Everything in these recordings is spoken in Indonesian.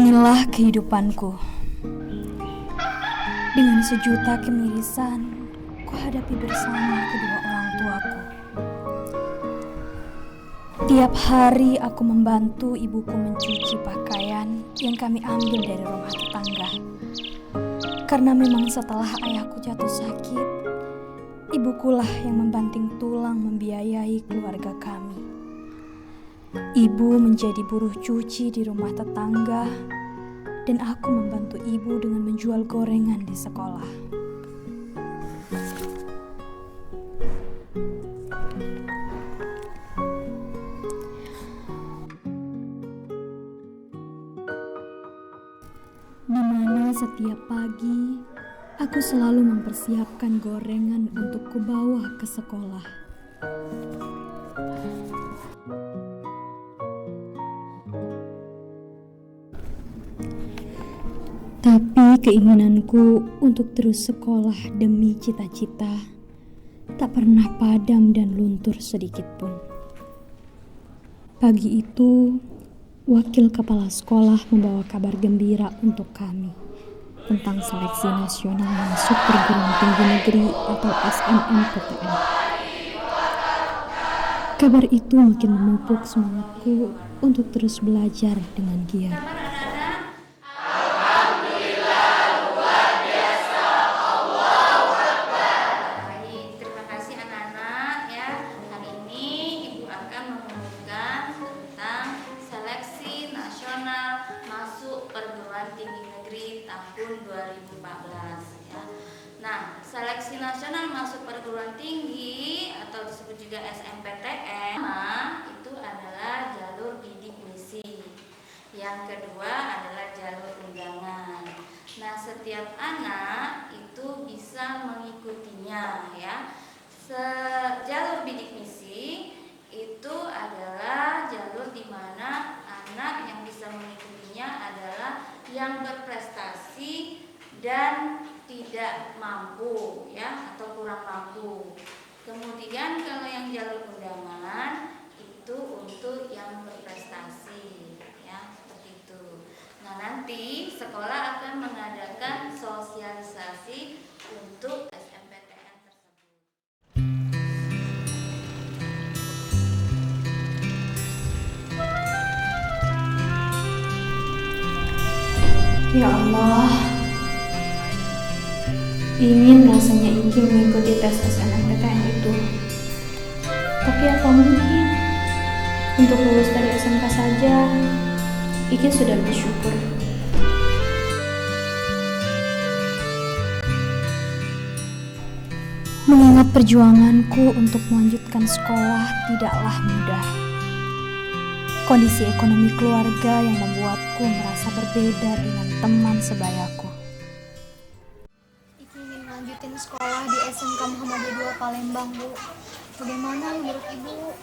Inilah kehidupanku. Dengan sejuta kemirisan, kuhadapi bersama kedua orang tuaku. Tiap hari aku membantu ibuku mencuci pakaian yang kami ambil dari rumah tetangga. Karena memang setelah ayahku jatuh sakit, ibukulah yang membanting tulang membiayai keluarga kami. Ibu menjadi buruh cuci di rumah tetangga, dan aku membantu ibu dengan menjual gorengan di sekolah. Di mana setiap pagi aku selalu mempersiapkan gorengan untuk kubawa ke sekolah. Tapi keinginanku untuk terus sekolah demi cita-cita tak pernah padam dan luntur sedikit pun. Pagi itu, wakil kepala sekolah membawa kabar gembira untuk kami tentang seleksi nasional masuk perguruan tinggi negeri atau SNMPTN. Kabar itu makin memupuk semangatku untuk terus belajar dengan giat. Perguruan Tinggi Negeri tahun 2014 ya. Nah, seleksi nasional masuk perguruan tinggi atau disebut juga SNMPTN itu adalah jalur bidik misi. Yang kedua adalah jalur undangan. Nah, setiap anak itu bisa mengikutinya ya. Jalur bidik misi itu adalah jalur di mana anak yang bisa mengikutinya adalah yang berprestasi dan tidak mampu ya atau kurang mampu. Kemudian kalau yang jalur undangan itu untuk yang berprestasi ya, seperti itu. Nah, nanti sekolah akan mengadakan sosialisasi untuk SNMPTN tersebut. Ya Allah, ingin rasanya Iki mengikuti tes SNMPTN itu. Tapi apa mungkin? Untuk lulus dari SMK saja, Iki sudah bersyukur. Mengingat perjuanganku untuk melanjutkan sekolah tidaklah mudah. Kondisi ekonomi keluarga yang membuatku merasa berbeda dengan teman sebayaku. Iki ingin lanjutin sekolah di SMK Muhammadiyah 2 Palembang, Bu. Bagaimana menurut Ibu?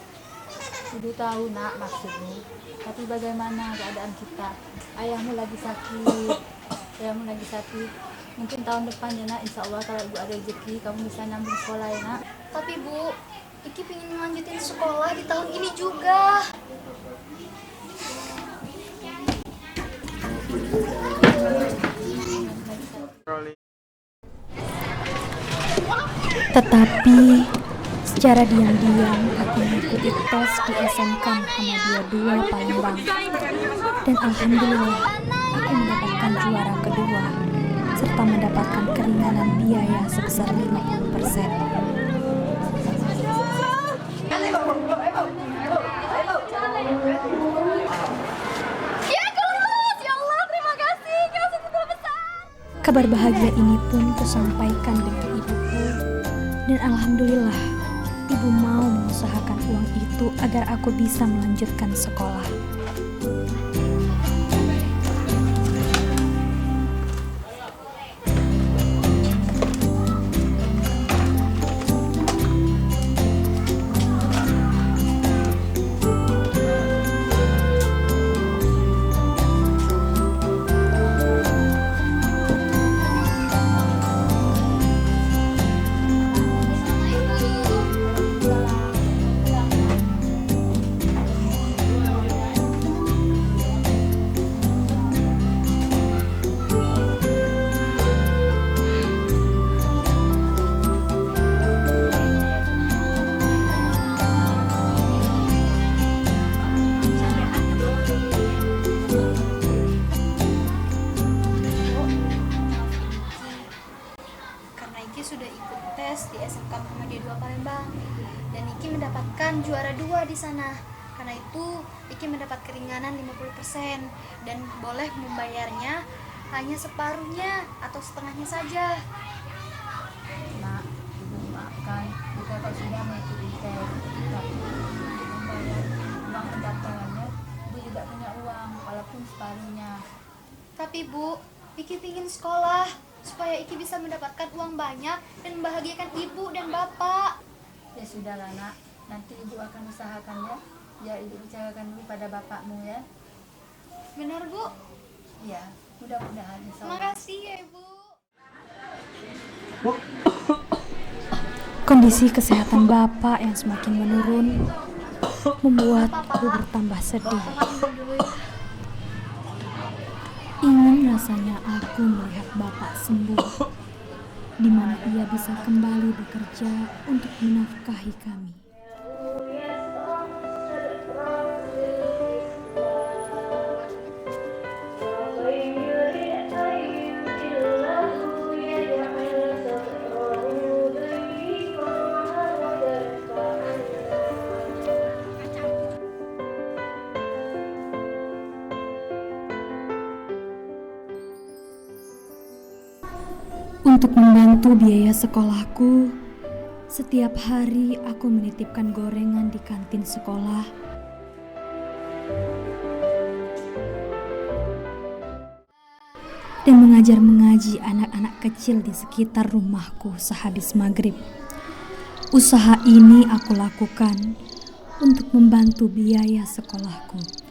Ibu tahu nak maksudmu, tapi bagaimana keadaan kita? Ayahmu lagi sakit. Mungkin tahun depan ya nak, insya Allah kalau ibu ada rezeki kamu bisa nyambung sekolah ya nak. Tapi Bu, Iki ingin lanjutin sekolah di tahun ini juga. Tetapi secara diam-diam aku mengikuti tes di SMK Muhammadiyah 2 Palembang. Dan alhamdulillah aku mendapatkan juara kedua serta mendapatkan keringanan biaya sebesar 50%. Kabar bahagia ini pun kusampaikan dengan ibuku, dan alhamdulillah ibu mau mengusahakan uang itu agar aku bisa melanjutkan sekolah. Muhammadiyah 2 Palembang. Dan Iki mendapatkan juara 2 di sana. Karena itu Iki mendapat keringanan 50% dan boleh membayarnya hanya separuhnya atau setengahnya saja. Nak, ibu maafkan jika kau sudah mengikuti tes, tapi membayar uang pendaftarannya, ibu tidak punya uang, walaupun separuhnya. Tapi Bu, Iki ingin sekolah supaya Iki bisa mendapatkan uang banyak dan membahagiakan ibu dan bapak. Ya sudahlah nak, nanti ibu akan usahakan ya. Ya ibu bicarakan dulu pada bapakmu ya. Benar Bu? Ya, mudah-mudahan insya Terima Allah. kasih ya Ibu. Kondisi kesehatan bapak yang semakin menurun membuat ibu bertambah sedih. Ingin rasanya aku melihat bapak sembuh, di mana ia bisa kembali bekerja untuk menafkahi kami. Untuk membantu biaya sekolahku, setiap hari aku menitipkan gorengan di kantin sekolah. Dan mengajar mengaji anak-anak kecil di sekitar rumahku sehabis maghrib. Usaha ini aku lakukan untuk membantu biaya sekolahku.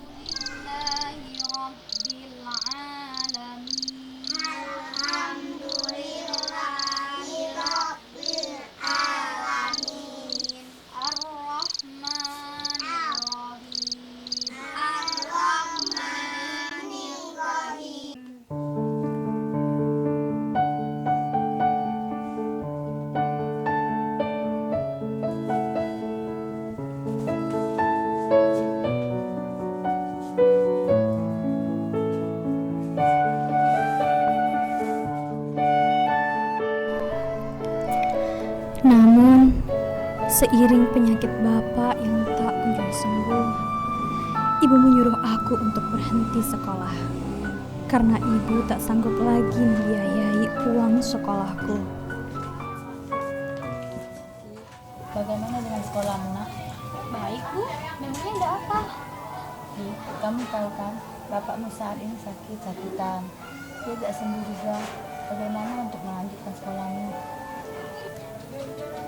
Namun, seiring penyakit bapak yang tak kunjung sembuh, ibu menyuruh aku untuk berhenti sekolah karena ibu tak sanggup lagi membiayai uang sekolahku. Bagaimana dengan sekolahmu nak? Baik Bu, memangnya ada apa? Kamu tahu kan, bapakmu saat ini sakit-sakitan. Dia tidak sembuh juga. Bagaimana untuk melanjutkan sekolahmu?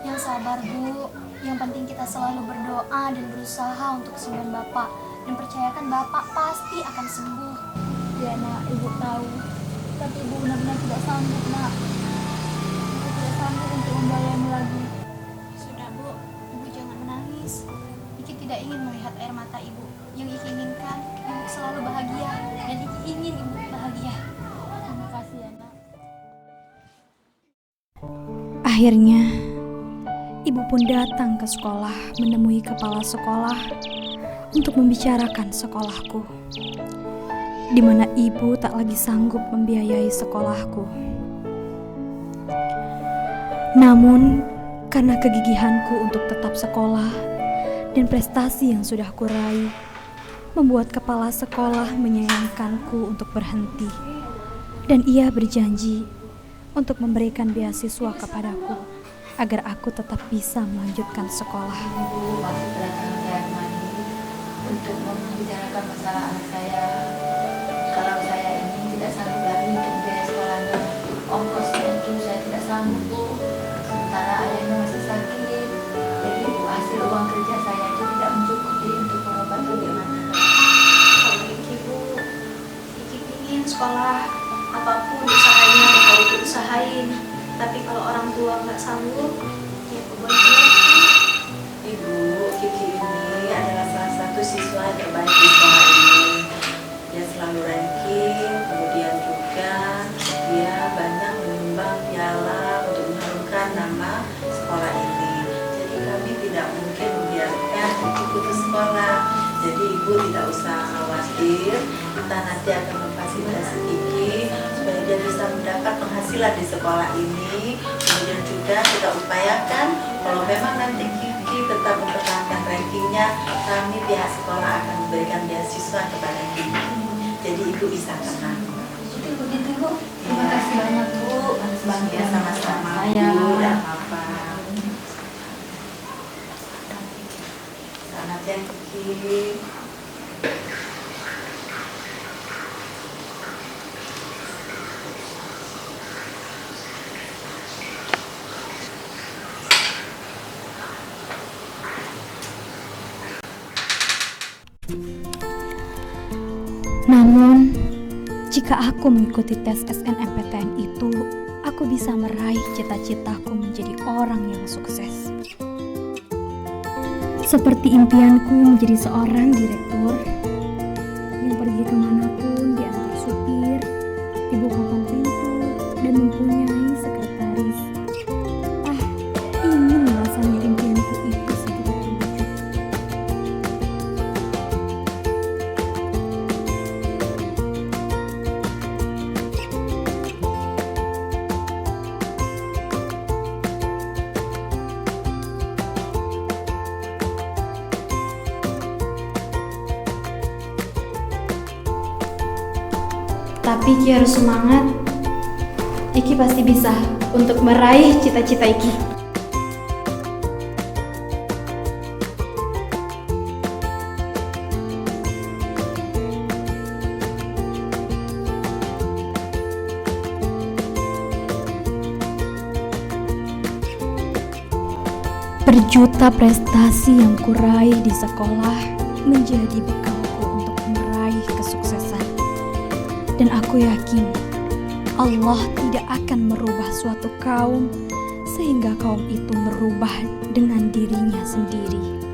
Yang sabar Bu, yang penting kita selalu berdoa dan berusaha untuk kesembuhan Bapak. Dan percayakan Bapak pasti akan sembuh. Ya nak, ibu tahu. Tapi ibu benar-benar tidak sanggup nak. Ibu tidak sanggup untuk membayarmu lagi. Sudah Bu, Ibu jangan menangis. Iki tidak ingin melihat air mata Ibu. Yang Iki inginkan, Ibu selalu bahagia. Dan Iki ingin Ibu bahagia. Terima kasih ya nak. Akhirnya, ibu pun datang ke sekolah menemui kepala sekolah untuk membicarakan sekolahku, di mana ibu tak lagi sanggup membiayai sekolahku. Namun, karena kegigihanku untuk tetap sekolah dan prestasi yang sudah kurai, membuat kepala sekolah menyayangkanku untuk berhenti, dan ia berjanji untuk memberikan beasiswa kepadaku agar aku tetap bisa melanjutkan sekolah. Ibu masih datang saya kemari untuk membicarakan masalah anak saya. Kalau saya ini tidak sanggup lagi untuk biaya sekolahnya, ongkosnya itu saya tidak sanggup Bu. Sementara ayahnya masih sakit, jadi hasil uang kerja saya itu tidak mencukupi untuk pengobatan gimana. Kalau Iki Bu, Iki ingin sekolah apapun usahanya bakal Iki usahain. Tapi kalau orang tua nggak sanggup, ya buat dia. Ibu, Kiki ini adalah salah satu siswa terbaik di sekolah ini. Dia selalu ranking, kemudian juga dia banyak menyumbang piala untuk mengharumkan nama sekolah ini. Jadi kami tidak mungkin membiarkan Kiki putus sekolah. Jadi ibu tidak usah khawatir, kita nanti akan memfasilitasi Kiki supaya dia bisa mendapat penghasilan di sekolah ini. Kemudian juga kita upayakan kalau memang cantik Kiki tetap mempertahankan rankingnya, kami pihak sekolah akan memberikan beasiswa kepada Kiki. Jadi Ibu bisa tenang. Itu begitu Bu. Terima kasih banyak Bu atas Ya bantuan sama-sama saya. Bu, tidak apa-apa. Selamat ya Kiki. Namun, jika aku mengikuti tes SNMPTN itu, aku bisa meraih cita-citaku menjadi orang yang sukses. Seperti impianku menjadi seorang direktur yang pergi kemanapun diantar supir, dibukakan pintu, dan mempunyai sekretaris. Ingin rasanya impianku itu segera terwujud. Tapi Iki harus semangat. Iki pasti bisa untuk meraih cita-cita Iki. Berjuta prestasi yang kuraih di sekolah menjadi bekalku untuk meraih kesuksesan. Dan aku yakin Allah tidak akan merubah suatu kaum sehingga kaum itu merubah dengan dirinya sendiri.